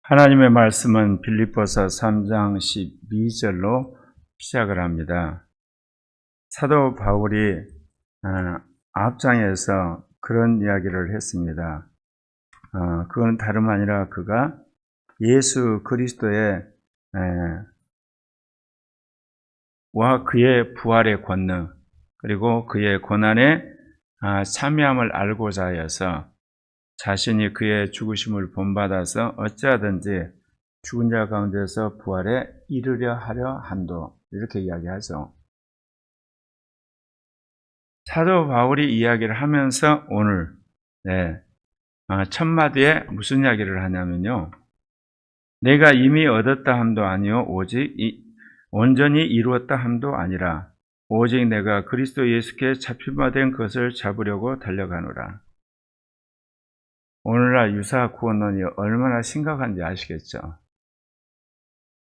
하나님의 말씀은 빌립보서 3장 12절로 시작을 합니다. 사도 바울이 앞장에서 그런 이야기를 했습니다. 그건 다름 아니라 그가 예수 그리스도의 와 그의 부활의 권능 그리고 그의 고난에 참여함을 알고자 하여서 자신이 그의 죽으심을 본받아서 어찌하든지 죽은 자 가운데서 부활에 이르려 하려 한도, 이렇게 이야기하죠. 사도 바울이 이야기를 하면서 오늘 첫 마디에 무슨 이야기를 하냐면요, 내가 이미 얻었다 함도 아니요 오직 온전히 이루었다 함도 아니라 오직 내가 그리스도 예수께 잡힌 바 된 것을 잡으려고 달려가노라. 오늘날 유사 구원론이 얼마나 심각한지 아시겠죠?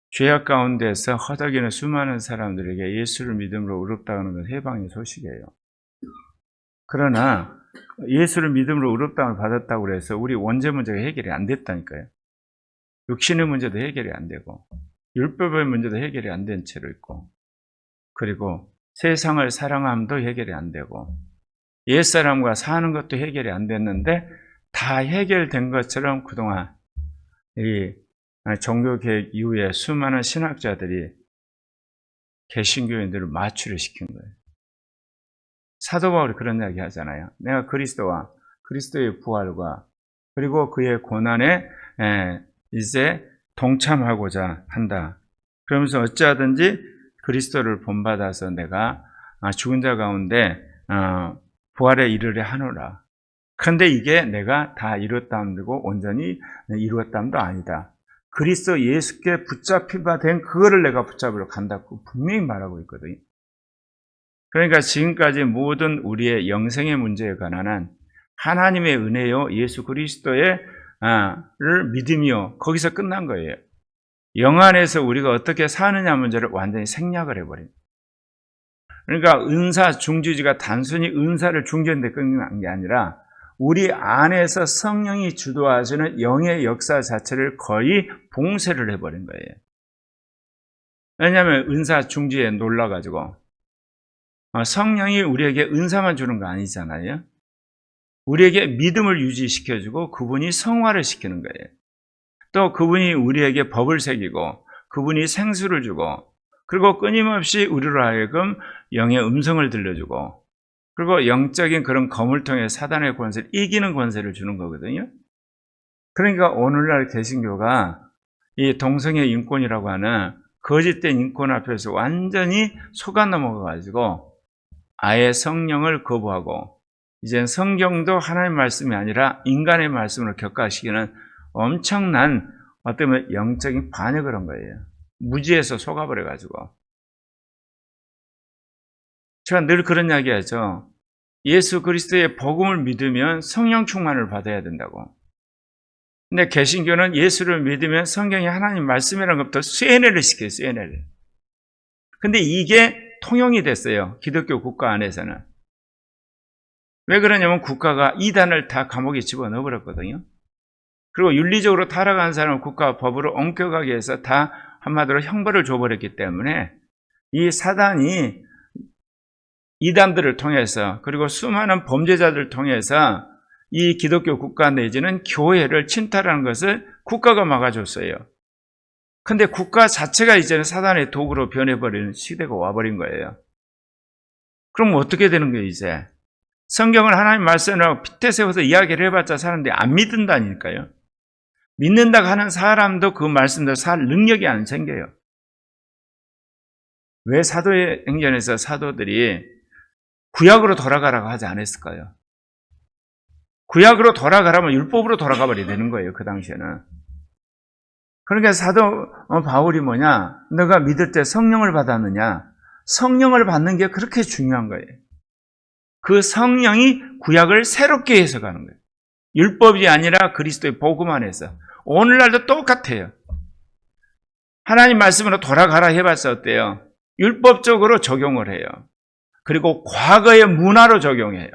죄악 가운데서 허덕이는 수많은 사람들에게 예수를 믿음으로 의롭다는 건 해방의 소식이에요. 그러나 예수를 믿음으로 의롭다함을 받았다고 해서 우리 원죄 문제가 해결이 안 됐다니까요. 육신의 문제도 해결이 안 되고 율법의 문제도 해결이 안 된 채로 있고, 그리고 세상을 사랑함도 해결이 안 되고 옛사람과 사는 것도 해결이 안 됐는데, 다 해결된 것처럼 그동안 이 종교개혁 이후에 수많은 신학자들이 개신교인들을 마취를 시킨 거예요. 사도 바울이 그런 이야기 하잖아요. 내가 그리스도와 그리스도의 부활과 그리고 그의 고난에 이제 동참하고자 한다. 그러면서 어찌하든지 그리스도를 본받아서 내가 죽은 자 가운데 부활에 이르려 하노라. 그런데 이게 내가 다 이루었다함도 온전히 이루었다함도 아니다. 그리스도 예수께 붙잡힌 바 된 그거를 내가 붙잡으러 간다고 분명히 말하고 있거든요. 그러니까 지금까지 모든 우리의 영생의 문제에 관한 하나님의 은혜요 예수 그리스도를 믿으며 거기서 끝난 거예요. 영 안에서 우리가 어떻게 사느냐 문제를 완전히 생략을 해버립니다. 그러니까 은사 중지주가 단순히 은사를 중지하는 데 끝난 게 아니라 우리 안에서 성령이 주도하시는 영의 역사 자체를 거의 봉쇄를 해버린 거예요. 왜냐하면 은사 중지에 놀라가지고 성령이 우리에게 은사만 주는 거 아니잖아요. 우리에게 믿음을 유지시켜주고 그분이 성화를 시키는 거예요. 또 그분이 우리에게 법을 새기고 그분이 생수를 주고, 그리고 끊임없이 우리로 하여금 영의 음성을 들려주고, 그리고 영적인 그런 검을 통해 사단의 권세를 이기는 권세를 주는 거거든요. 그러니까 오늘날 개신교가 이 동성애 인권이라고 하는 거짓된 인권 앞에서 완전히 속아 넘어가가지고 아예 성령을 거부하고 이젠 성경도 하나님의 말씀이 아니라 인간의 말씀으로 격화시키는 엄청난 어떤 영적인 반역을 한 거예요. 무지에서 속아버려가지고. 제가 늘 그런 이야기 하죠. 예수 그리스도의 복음을 믿으면 성령 충만을 받아야 된다고. 근데 개신교는 예수를 믿으면 성경이 하나님 말씀이라는 것부터 쇠뇌를 시켜요. 쇠뇌를. 근데 이게 통용이 됐어요. 기독교 국가 안에서는. 왜 그러냐면 국가가 이단을 다 감옥에 집어넣어버렸거든요. 그리고 윤리적으로 타락한 사람을 국가 법으로 엄격하게 해서 다 한마디로 형벌을 줘버렸기 때문에 이 사단이 이단들을 통해서 그리고 수많은 범죄자들을 통해서 이 기독교 국가 내지는 교회를 침탈하는 것을 국가가 막아줬어요. 근데 국가 자체가 이제는 사단의 도구로 변해버리는 시대가 와버린 거예요. 그럼 어떻게 되는 거예요, 이제? 성경을 하나님 말씀으로 핏대 세워서 이야기를 해봤자 사람들이 안 믿는다니까요. 믿는다고 하는 사람도 그 말씀대로 살 능력이 안 생겨요. 왜 사도행전에서 사도들이 구약으로 돌아가라고 하지 않았을까요? 구약으로 돌아가라면 율법으로 돌아가 버려야 되는 거예요, 그 당시에는. 그러니까 사도 바울이 뭐냐? 너가 믿을 때 성령을 받았느냐? 성령을 받는 게 그렇게 중요한 거예요. 그 성령이 구약을 새롭게 해석하는 거예요. 율법이 아니라 그리스도의 복음 안에서. 오늘날도 똑같아요. 하나님 말씀으로 돌아가라 해봤자 어때요? 율법적으로 적용을 해요. 그리고 과거의 문화로 적용해요.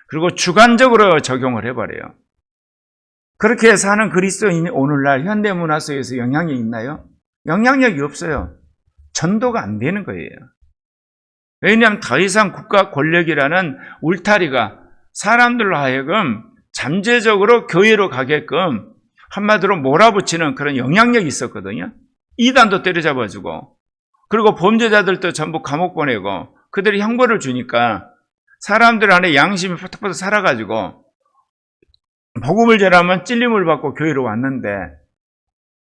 그리고 주관적으로 적용을 해버려요. 그렇게 사는 그리스도인이 오늘날 현대문화 속에서 영향력이 있나요? 영향력이 없어요. 전도가 안 되는 거예요. 왜냐하면 더 이상 국가 권력이라는 울타리가 사람들로 하여금 잠재적으로 교회로 가게끔 한마디로 몰아붙이는 그런 영향력이 있었거든요. 이단도 때려잡아주고, 그리고 범죄자들도 전부 감옥 보내고, 그들이 형벌을 주니까 사람들 안에 양심이 포떡포떡 살아가지고 복음을 전하면 찔림을 받고 교회로 왔는데,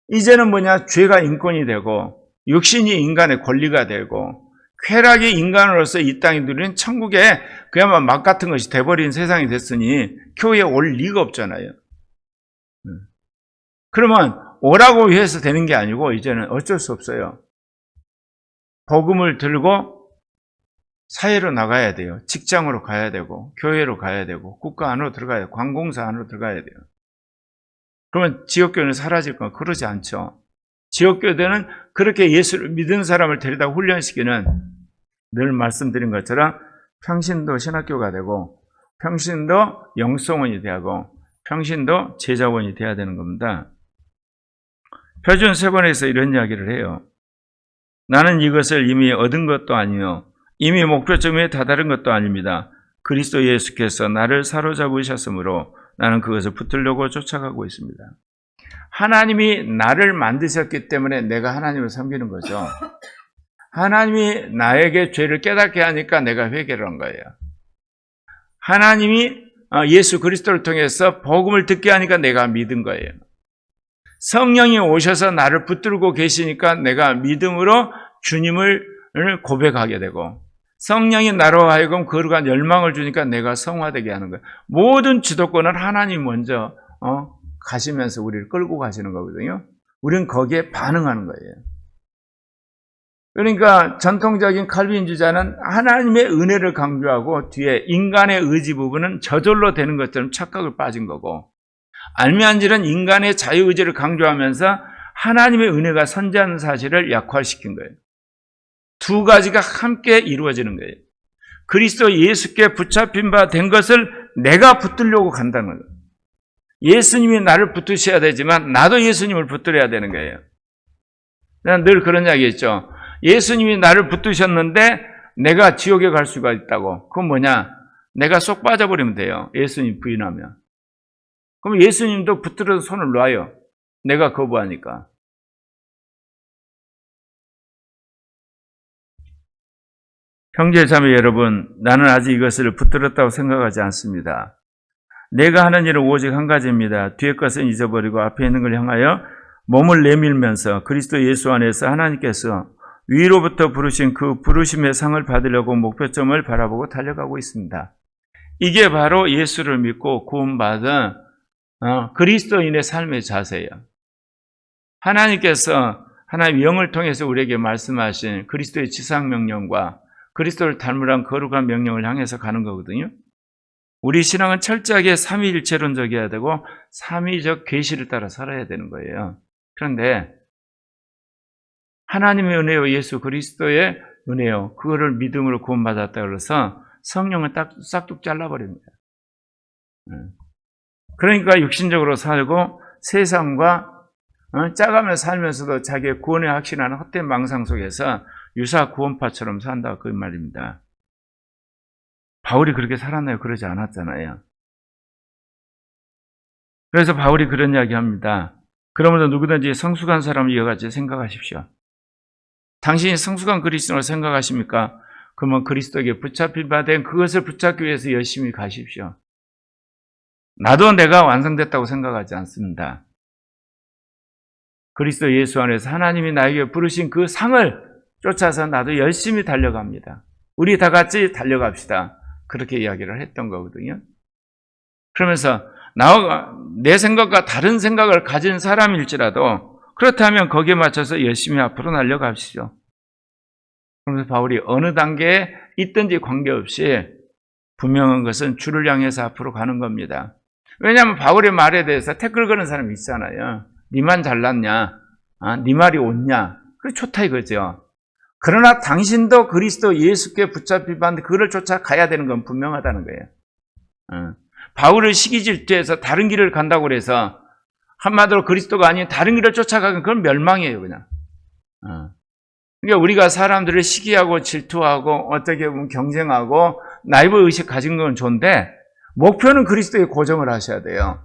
이제는 뭐냐, 죄가 인권이 되고 육신이 인간의 권리가 되고 쾌락이 인간으로서 이 땅에 누리는 천국에 그야말로 막 같은 것이 돼버린 세상이 됐으니 교회에 올 리가 없잖아요. 그러면 오라고 해서 되는 게 아니고 이제는 어쩔 수 없어요. 복음을 들고 사회로 나가야 돼요. 직장으로 가야 되고 교회로 가야 되고 국가 안으로 들어가야 돼요. 관공서 안으로 들어가야 돼요. 그러면 지역교회는 사라질 건 그러지 않죠. 지역교회는 그렇게 예수를 믿은 사람을 데려다 훈련시키는, 늘 말씀드린 것처럼 평신도 신학교가 되고 평신도 영성원이 되고 평신도 제자원이 돼야 되는 겁니다. 표준 3번에서 이런 이야기를 해요. 나는 이것을 이미 얻은 것도 아니요 이미 목표점에 다다른 것도 아닙니다. 그리스도 예수께서 나를 사로잡으셨으므로 나는 그것을 붙들려고 쫓아가고 있습니다. 하나님이 나를 만드셨기 때문에 내가 하나님을 섬기는 거죠. 하나님이 나에게 죄를 깨닫게 하니까 내가 회개를 한 거예요. 하나님이 예수 그리스도를 통해서 복음을 듣게 하니까 내가 믿은 거예요. 성령이 오셔서 나를 붙들고 계시니까 내가 믿음으로 주님을 고백하게 되고, 성령이 나로 하여금 거룩한 열망을 주니까 내가 성화되게 하는 거예요. 모든 주도권은 하나님 먼저 가시면서 우리를 끌고 가시는 거거든요. 우리는 거기에 반응하는 거예요. 그러니까 전통적인 칼빈주자는 하나님의 은혜를 강조하고 뒤에 인간의 의지 부분은 저절로 되는 것처럼 착각을 빠진 거고, 알미안질은 인간의 자유의지를 강조하면서 하나님의 은혜가 선지하는 사실을 약화시킨 거예요. 두 가지가 함께 이루어지는 거예요. 그리스도 예수께 붙잡힌 바 된 것을 내가 붙들려고 간다는 거예요. 예수님이 나를 붙드셔야 되지만 나도 예수님을 붙들어야 되는 거예요. 난 늘 그런 이야기 했죠. 예수님이 나를 붙드셨는데 내가 지옥에 갈 수가 있다고. 그건 뭐냐? 내가 쏙 빠져버리면 돼요. 예수님 부인하면. 그럼 예수님도 붙들어서 손을 놔요. 내가 거부하니까. 형제 자매 여러분, 나는 아직 이것을 붙들었다고 생각하지 않습니다. 내가 하는 일은 오직 한 가지입니다. 뒤의 것은 잊어버리고 앞에 있는 걸 향하여 몸을 내밀면서 그리스도 예수 안에서 하나님께서 위로부터 부르신 그 부르심의 상을 받으려고 목표점을 바라보고 달려가고 있습니다. 이게 바로 예수를 믿고 구원받은 그리스도인의 삶의 자세예요. 하나님께서 하나님의 영을 통해서 우리에게 말씀하신 그리스도의 지상명령과 그리스도를 닮으란 거룩한 명령을 향해서 가는 거거든요. 우리 신앙은 철저하게 삼위일체론적이어야 되고 삼위적 계시를 따라 살아야 되는 거예요. 그런데 하나님의 은혜요 예수 그리스도의 은혜요 그거를 믿음으로 구원받았다 그래서 성령을 딱 싹둑 잘라버립니다. 그러니까 육신적으로 살고 세상과 짜가며 살면서도 자기의 구원에 확신하는 헛된 망상 속에서 유사 구원파처럼 산다 그 말입니다. 바울이 그렇게 살았나요? 그러지 않았잖아요. 그래서 바울이 그런 이야기 합니다. 그러므로 누구든지 성숙한 사람을 이어같이 생각하십시오. 당신이 성숙한 그리스도를 생각하십니까? 그러면 그리스도에게 붙잡힌 바 된 그것을 붙잡기 위해서 열심히 가십시오. 나도 내가 완성됐다고 생각하지 않습니다. 그리스도 예수 안에서 하나님이 나에게 부르신 그 상을 쫓아서 나도 열심히 달려갑니다. 우리 다 같이 달려갑시다. 그렇게 이야기를 했던 거거든요. 그러면서 내 생각과 다른 생각을 가진 사람일지라도 그렇다면 거기에 맞춰서 열심히 앞으로 날려가시죠. 그러면서 바울이 어느 단계에 있든지 관계없이 분명한 것은 주를 향해서 앞으로 가는 겁니다. 왜냐하면 바울의 말에 대해서 태클 거는 사람이 있잖아요. 니만 잘났냐? 니 말이 옳냐? 그게 좋다 이거죠. 그러나 당신도 그리스도 예수께 붙잡힌 바인데 그를 쫓아가야 되는 건 분명하다는 거예요. 바울을 시기 질투해서 다른 길을 간다고 그래서 한마디로 그리스도가 아닌 다른 길을 쫓아가면 그건 멸망이에요, 그냥. 그러니까 우리가 사람들을 시기하고 질투하고 어떻게 보면 경쟁하고 나이브 의식 가진 건 좋은데 목표는 그리스도에 고정을 하셔야 돼요.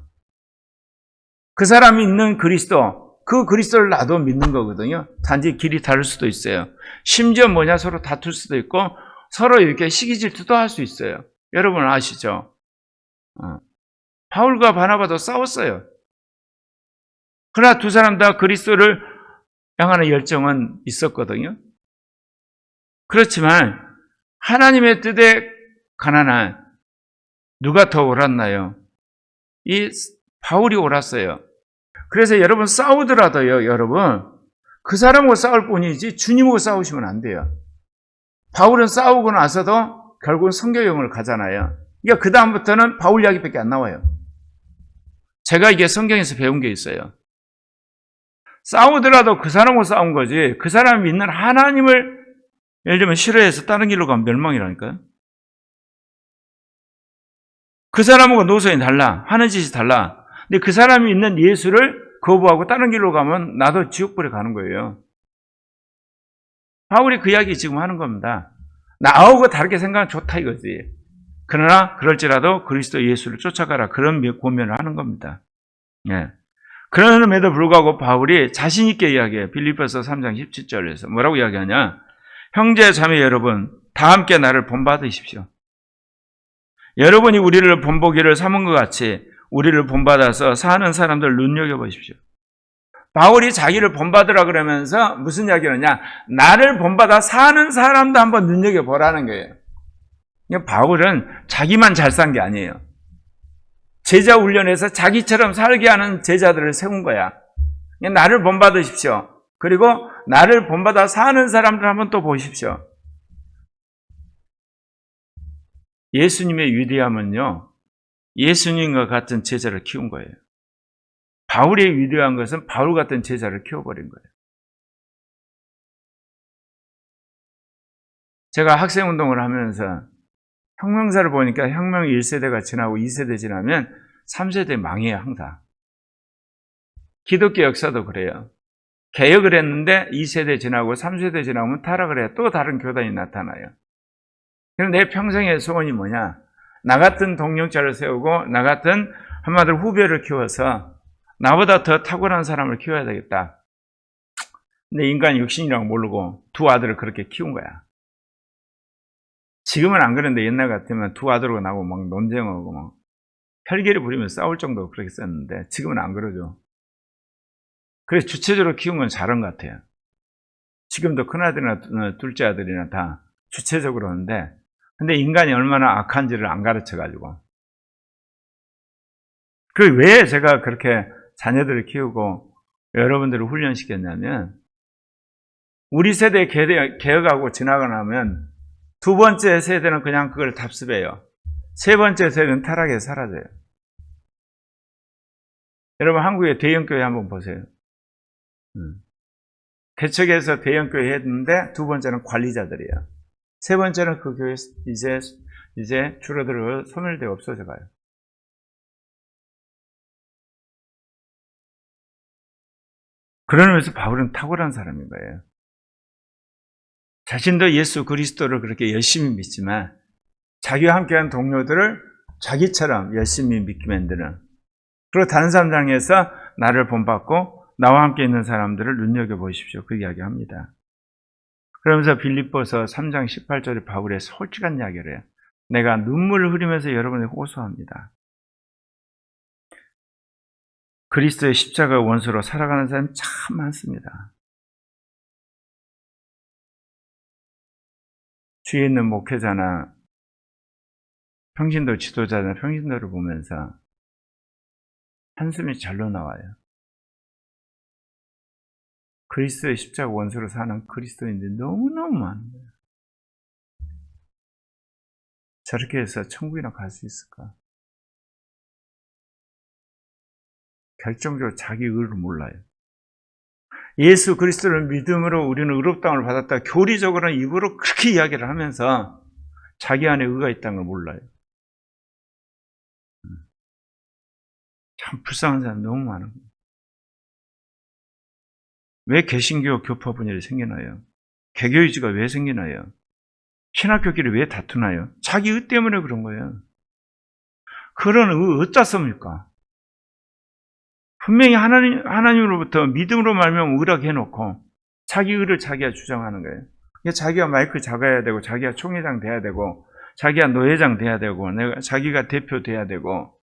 그 사람이 있는 그리스도, 그 그리스도를 나도 믿는 거거든요. 단지 길이 다를 수도 있어요. 심지어 뭐냐, 서로 다툴 수도 있고 서로 이렇게 시기 질투도 할 수 있어요. 여러분 아시죠? 바울과 바나바도 싸웠어요. 그러나 두 사람 다 그리스도를 향하는 열정은 있었거든요. 그렇지만 하나님의 뜻에 가난한 누가 더 옳았나요? 이 바울이 옳았어요. 그래서 여러분 싸우더라도요, 여러분 그 사람하고 싸울 뿐이지 주님하고 싸우시면 안 돼요. 바울은 싸우고 나서도 결국은 성경을 가잖아요. 그러니까 그 다음부터는 바울 이야기밖에 안 나와요. 제가 이게 성경에서 배운 게 있어요. 싸우더라도 그 사람하고 싸운 거지, 그 사람이 믿는 하나님을 예를 들면 싫어해서 다른 길로 가면 멸망이라니까요. 그 사람하고 노선이 달라, 하는 짓이 달라. 근데 그 사람이 있는 예수를 거부하고 다른 길로 가면 나도 지옥불에 가는 거예요. 바울이 그 이야기 지금 하는 겁니다. 나하고 다르게 생각하면 좋다 이거지. 그러나 그럴지라도 그리스도 예수를 쫓아가라, 그런 고면을 하는 겁니다. 예. 그럼에도 불구하고 바울이 자신 있게 이야기해요. 빌립보서 3장 17절에서 뭐라고 이야기하냐? 형제 자매 여러분, 다 함께 나를 본받으십시오. 여러분이 우리를 본보기를 삼은 것 같이 우리를 본받아서 사는 사람들 눈여겨보십시오. 바울이 자기를 본받으라 그러면서 무슨 이야기를 하냐? 나를 본받아 사는 사람도 한번 눈여겨보라는 거예요. 바울은 자기만 잘 산 게 아니에요. 제자 훈련에서 자기처럼 살게 하는 제자들을 세운 거야. 나를 본받으십시오. 그리고 나를 본받아 사는 사람들 한번 또 보십시오. 예수님의 위대함은요, 예수님과 같은 제자를 키운 거예요. 바울의 위대한 것은 바울 같은 제자를 키워버린 거예요. 제가 학생운동을 하면서 혁명사를 보니까 혁명 1세대가 지나고 2세대 지나면 3세대 망해요, 항상. 기독교 역사도 그래요. 개혁을 했는데 2세대 지나고 3세대 지나면 타락을 해요. 또 다른 교단이 나타나요. 그럼 내 평생의 소원이 뭐냐? 나 같은 동력자를 세우고 나 같은 한마디로 후배를 키워서 나보다 더 탁월한 사람을 키워야 되겠다. 근데 인간이 육신이라고 모르고 두 아들을 그렇게 키운 거야. 지금은 안 그런데 옛날 같으면 두 아들하고 나고 막 논쟁하고 막 혈기를 부리면서 싸울 정도로 그렇게 썼는데 지금은 안 그러죠. 그래서 주체적으로 키운 건 잘한 것 같아요. 지금도 큰아들이나 둘째 아들이나 다 주체적으로 하는데, 근데 인간이 얼마나 악한지를 안 가르쳐가지고. 왜 제가 그렇게 자녀들을 키우고 여러분들을 훈련시켰냐면, 우리 세대 개혁하고 지나고 나면 두 번째 세대는 그냥 그걸 답습해요. 세 번째 세대는 타락해서 사라져요. 여러분 한국의 대형교회 한번 보세요. 개척해서 대형교회 했는데 두 번째는 관리자들이에요. 세 번째는 그 교회 이제 줄어들어 소멸되어 없어져 가요. 그러면서 바울은 탁월한 사람인 거예요. 자신도 예수 그리스도를 그렇게 열심히 믿지만 자기와 함께한 동료들을 자기처럼 열심히 믿게 만드는, 그리고 다른 사람 향해서 나를 본받고 나와 함께 있는 사람들을 눈여겨보십시오, 그 이야기합니다. 그러면서 빌립보서 3장 18절에 바울의 솔직한 이야기를 해요. 내가 눈물을 흘리면서 여러분에게 호소합니다. 그리스도의 십자가 원수로 살아가는 사람이 참 많습니다. 주위에 있는 목회자나 평신도 지도자나 평신도를 보면서 한숨이 절로 나와요. 그리스도의 십자가 원수로 사는 그리스도인들이 너무너무 많아요. 저렇게 해서 천국이나 갈 수 있을까? 결정적으로 자기 의를 몰라요. 예수 그리스도를 믿음으로 우리는 의롭다함을 받았다, 교리적으로는 입으로 그렇게 이야기를 하면서 자기 안에 의가 있다는 걸 몰라요. 참 불쌍한 사람 너무 많은 거예요. 왜 개신교 교파 분열이 생기나요? 개교의지가 왜 생기나요? 신학교끼리 왜 다투나요? 자기 의 때문에 그런 거예요. 그런 의 어디다 씁니까? 분명히 하나님으로부터 믿음으로 말미암아 의라고 해놓고 자기 의를 자기가 주장하는 거예요. 자기가 마이크 잡아야 되고, 자기가 총회장 돼야 되고, 자기가 노회장 돼야 되고, 자기가 대표 돼야 되고,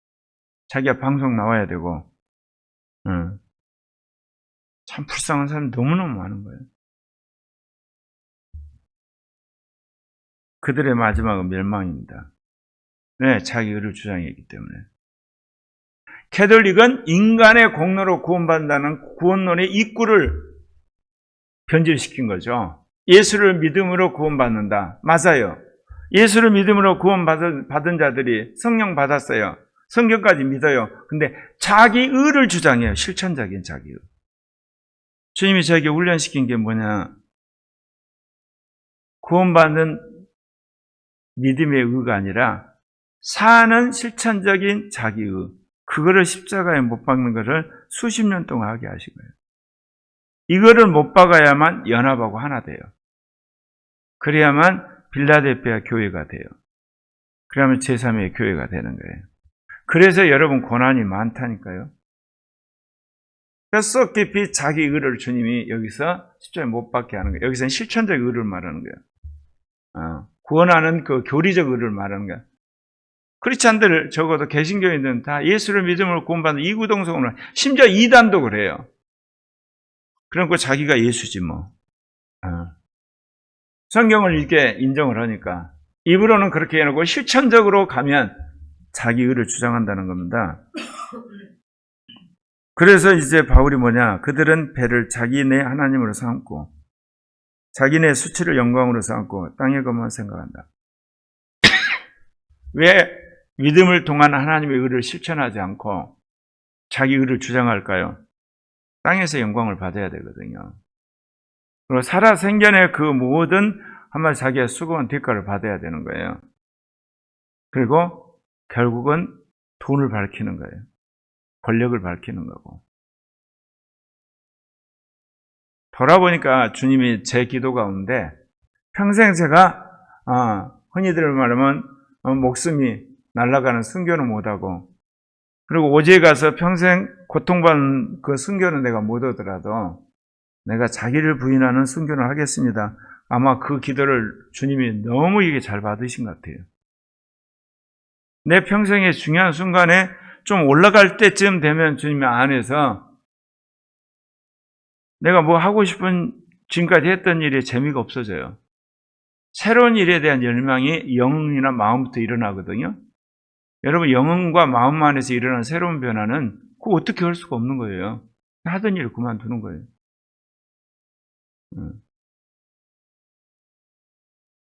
자기가 방송 나와야 되고, 참 불쌍한 사람이 너무너무 많은 거예요. 그들의 마지막은 멸망입니다. 네, 자기 의를 주장했기 때문에. 캐톨릭은 인간의 공로로 구원받는다는 구원론의 입구를 변질시킨 거죠. 예수를 믿음으로 구원받는다. 맞아요. 예수를 믿음으로 구원받은 자들이 성령 받았어요. 성경까지 믿어요. 근데 자기 의를 주장해요. 실천적인 자기 의. 주님이 저에게 훈련시킨 게 뭐냐? 구원받는 믿음의 의가 아니라 사는 실천적인 자기 의. 그거를 십자가에 못 박는 것을 수십 년 동안 하게 하신 거예요. 이거를 못 박아야만 연합하고 하나 돼요. 그래야만 빌라델피아 교회가 돼요. 그러면 제3의 교회가 되는 거예요. 그래서 여러분 고난이 많다니까요. 뼛속 깊이 자기 의를 주님이 여기서 십자가에 못 박게 하는 거예요. 여기서는 실천적 의를 말하는 거예요. 구원하는 그 교리적 의를 말하는 거예요. 크리스찬들 적어도 개신교인들은 다 예수를 믿음으로 구원받는 이구동성으로, 심지어 이단도 그래요. 그러니까 자기가 예수지 뭐. 성경을 이렇게 인정을 하니까 입으로는 그렇게 해놓고 실천적으로 가면 자기 의를 주장한다는 겁니다. 그래서 이제 바울이 뭐냐? 그들은 배를 자기네 하나님으로 삼고 자기네 수치를 영광으로 삼고 땅의 것만 생각한다. 왜 믿음을 통한 하나님의 의를 실천하지 않고 자기 의를 주장할까요? 땅에서 영광을 받아야 되거든요. 그리고 살아 생전에 그 모든 한마디 자기의 수고한 대가를 받아야 되는 거예요. 그리고 결국은 돈을 밝히는 거예요. 권력을 밝히는 거고. 돌아보니까 주님이 제 기도 가운데 평생 제가 흔히들 말하면 목숨이 날아가는 순교는 못하고, 그리고 오지에 가서 평생 고통받는 그 순교는 내가 못 하더라도 내가 자기를 부인하는 순교를 하겠습니다. 아마 그 기도를 주님이 너무 이게 잘 받으신 것 같아요. 내 평생의 중요한 순간에 좀 올라갈 때쯤 되면 주님의 안에서 내가 뭐 하고 싶은 지금까지 했던 일에 재미가 없어져요. 새로운 일에 대한 열망이 영이나 마음부터 일어나거든요. 여러분, 영혼과 마음 안에서 일어나는 새로운 변화는 그거 어떻게 할 수가 없는 거예요. 하던 일을 그만두는 거예요.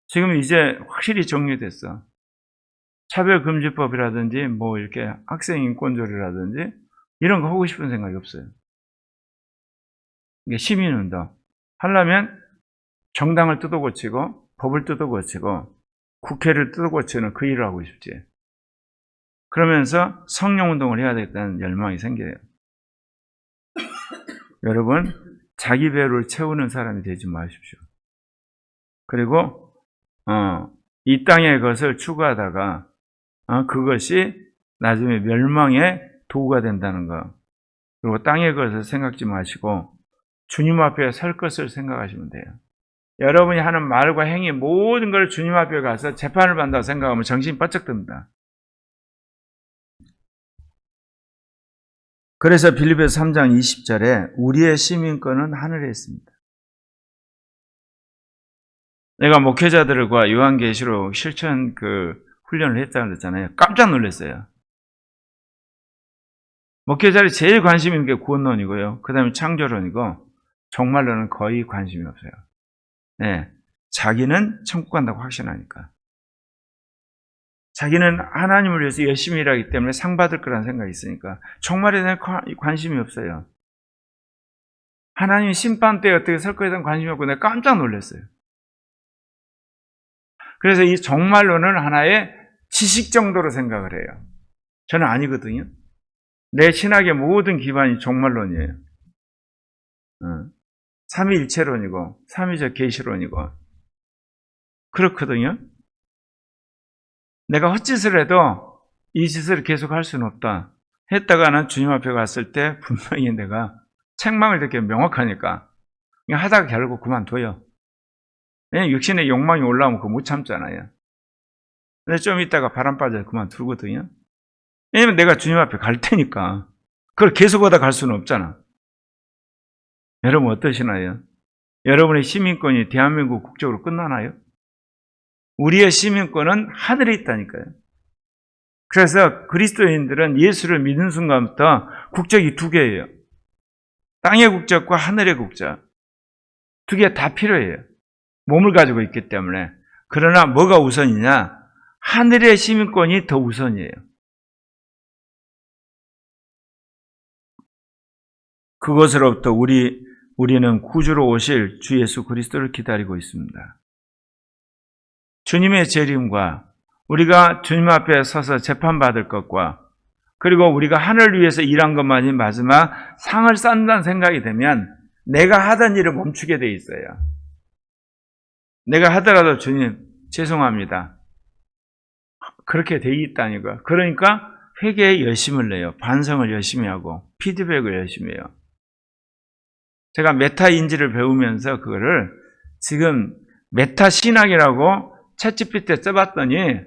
지금 이제 확실히 정리됐어. 차별금지법이라든지 뭐 이렇게 학생인권조례라든지 이런 거 하고 싶은 생각이 없어요. 이게 시민운동 하려면 정당을 뜯어고치고 법을 뜯어고치고 국회를 뜯어고치는 그 일을 하고 싶지. 그러면서 성령운동을 해야 되겠다는 열망이 생겨요. 여러분, 자기 배를 채우는 사람이 되지 마십시오. 그리고 이 땅의 것을 추구하다가 그것이 나중에 멸망의 도구가 된다는 거. 그리고 땅의 것을 생각지 마시고 주님 앞에 설 것을 생각하시면 돼요. 여러분이 하는 말과 행위 모든 걸 주님 앞에 가서 재판을 받는다고 생각하면 정신이 바짝 듭니다. 그래서 빌립보서 3장 20절에 우리의 시민권은 하늘에 있습니다. 내가 목회자들과 요한계시록 실천 훈련을 했다고 그랬잖아요. 깜짝 놀랐어요. 목회자들이 제일 관심 있는 게 구원론이고요. 그 다음에 창조론이고, 정말로는 거의 관심이 없어요. 네, 자기는 천국 간다고 확신하니까. 자기는 하나님을 위해서 열심히 일하기 때문에 상 받을 거라는 생각이 있으니까 정말에 대한 관심이 없어요. 하나님 심판 때 어떻게 설 거에 대한 관심이 없고 내가 깜짝 놀랐어요. 그래서 이 정말론은 하나의 지식 정도로 생각을 해요. 저는 아니거든요. 내 신학의 모든 기반이 정말론이에요. 삼위일체론이고 삼위적 계시론이고 그렇거든요. 내가 헛짓을 해도 이 짓을 계속 할 수는 없다. 했다가는 주님 앞에 갔을 때 분명히 내가 책망을 듣게 명확하니까 그냥 하다가 결국 그만둬요. 왜냐면 육신의 욕망이 올라오면 그거 못 참잖아요. 근데 좀 있다가 바람 빠져서 그만두거든요. 왜냐면 내가 주님 앞에 갈 테니까. 그걸 계속 하다 갈 수는 없잖아. 여러분 어떠시나요? 여러분의 시민권이 대한민국 국적으로 끝나나요? 우리의 시민권은 하늘에 있다니까요. 그래서 그리스도인들은 예수를 믿는 순간부터 국적이 두 개예요. 땅의 국적과 하늘의 국적. 두 개 다 필요해요. 몸을 가지고 있기 때문에. 그러나 뭐가 우선이냐? 하늘의 시민권이 더 우선이에요. 그것으로부터 우리는 구주로 오실 주 예수 그리스도를 기다리고 있습니다. 주님의 재림과 우리가 주님 앞에 서서 재판받을 것과 그리고 우리가 하늘을 위해서 일한 것만이 마지막 상을 쌓는다는 생각이 되면 내가 하던 일을 멈추게 돼 있어요. 내가 하더라도 주님 죄송합니다. 그렇게 돼 있다니까. 그러니까 회개에 열심을 내요. 반성을 열심히 하고 피드백을 열심히 해요. 제가 메타인지를 배우면서 그거를 지금 메타신학이라고 챗GPT에 써봤더니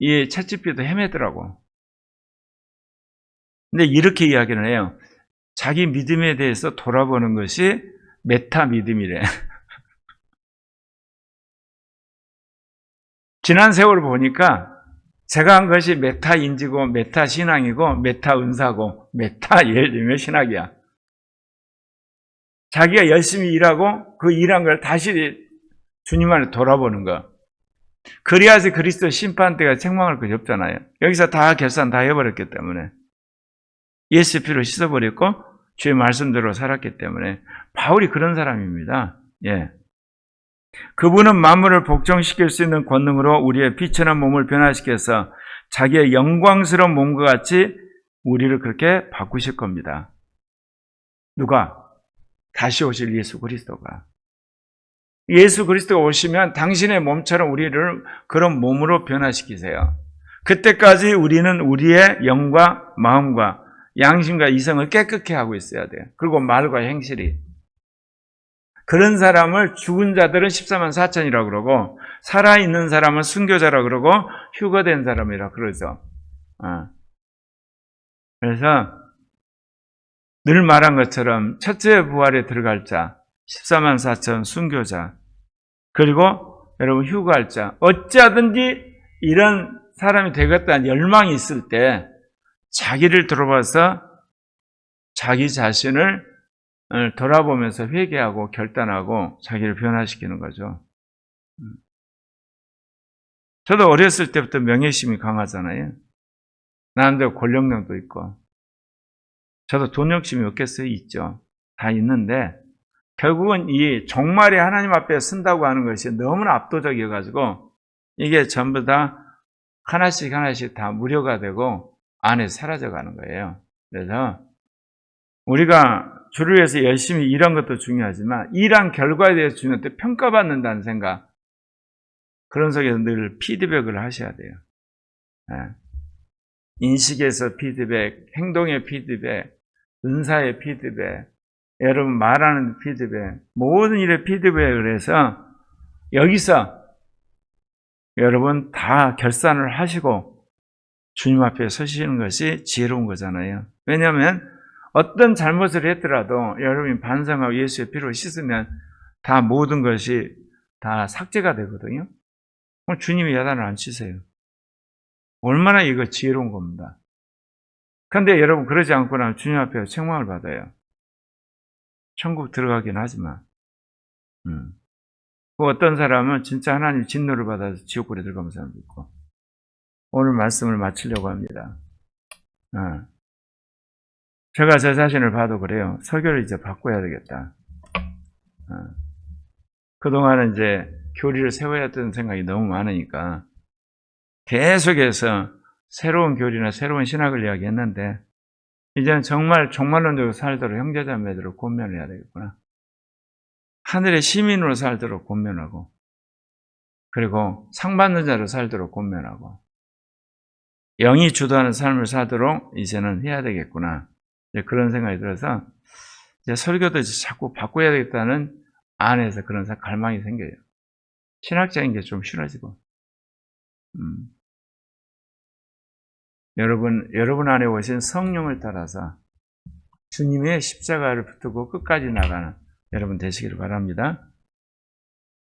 이 챗GPT도 헤매더라고. 근데 이렇게 이야기를 해요. 자기 믿음에 대해서 돌아보는 것이 메타 믿음이래. 지난 세월을 보니까 제가 한 것이 메타인지고 메타신앙이고 메타은사고 메타 예를 들면 신학이야. 자기가 열심히 일하고 그 일한 걸 다시 주님 안에 돌아보는 거. 그래야지 그리스도 심판 때가 책망할 것이 없잖아요. 여기서 다 결산 다 해버렸기 때문에. 예수 피로 씻어버렸고 주의 말씀대로 살았기 때문에. 바울이 그런 사람입니다. 예. 그분은 만물을 복종시킬 수 있는 권능으로 우리의 비천한 몸을 변화시켜서 자기의 영광스러운 몸과 같이 우리를 그렇게 바꾸실 겁니다. 누가? 다시 오실 예수 그리스도가. 예수 그리스도가 오시면 당신의 몸처럼 우리를 그런 몸으로 변화시키세요. 그때까지 우리는 우리의 영과 마음과 양심과 이성을 깨끗게 하고 있어야 돼요. 그리고 말과 행실이. 그런 사람을 죽은 자들은 14만 4천이라고 그러고 살아있는 사람은 순교자라고 그러고 휴거된 사람이라고 그러죠. 그래서 늘 말한 것처럼 첫째 부활에 들어갈 자 14만 4천 순교자 그리고 여러분 휴거할 자 어찌하든지 이런 사람이 되겠다는 열망이 있을 때 자기를 돌아봐서 자기 자신을 돌아보면서 회개하고 결단하고 자기를 변화시키는 거죠. 저도 어렸을 때부터 명예심이 강하잖아요. 나름대로 권력력도 있고 저도 돈 욕심이 없겠어요? 있죠. 다 있는데 결국은 이 종말이 하나님 앞에 쓴다고 하는 것이 너무나 압도적이어가지고 이게 전부 다 하나씩 하나씩 다 무료가 되고 안에 사라져가는 거예요. 그래서 우리가 주를 위해서 열심히 일한 것도 중요하지만 일한 결과에 대해서 주님한테 평가받는다는 생각 그런 속에서 늘 피드백을 하셔야 돼요. 인식에서 피드백, 행동의 피드백, 은사의 피드백, 여러분 말하는 피드백, 모든 일의 피드백을 해서 여기서 여러분 다 결산을 하시고 주님 앞에 서시는 것이 지혜로운 거잖아요. 왜냐하면 어떤 잘못을 했더라도 여러분이 반성하고 예수의 피로 씻으면 다 모든 것이 다 삭제가 되거든요. 그럼 주님이 야단을 안 치세요. 얼마나 이거 지혜로운 겁니다. 그런데 여러분 그러지 않고 나면 주님 앞에 책망을 받아요. 천국 들어가긴 하지만 그 어떤 사람은 진짜 하나님 진노를 받아서 지옥불에 들어가는 사람도 있고 오늘 말씀을 마치려고 합니다. 제가 제 자신을 봐도 그래요. 설교를 이제 바꿔야 되겠다. 그동안은 이제 교리를 세워야 했던 생각이 너무 많으니까 계속해서 새로운 교리나 새로운 신학을 이야기했는데 이제는 정말 종말론적으로 살도록 형제자매들을 권면해야 되겠구나. 하늘의 시민으로 살도록 권면하고, 그리고 상 받는 자로 살도록 권면하고, 영이 주도하는 삶을 살도록 이제는 해야 되겠구나. 그런 생각이 들어서 이제 설교도 자꾸 바꿔야 되겠다는 안에서 그런 갈망이 생겨요. 신학적인 게 좀 싫어지고. 여러분 안에 오신 성령을 따라서 주님의 십자가를 붙들고 끝까지 나가는 여러분 되시기를 바랍니다.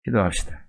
기도합시다.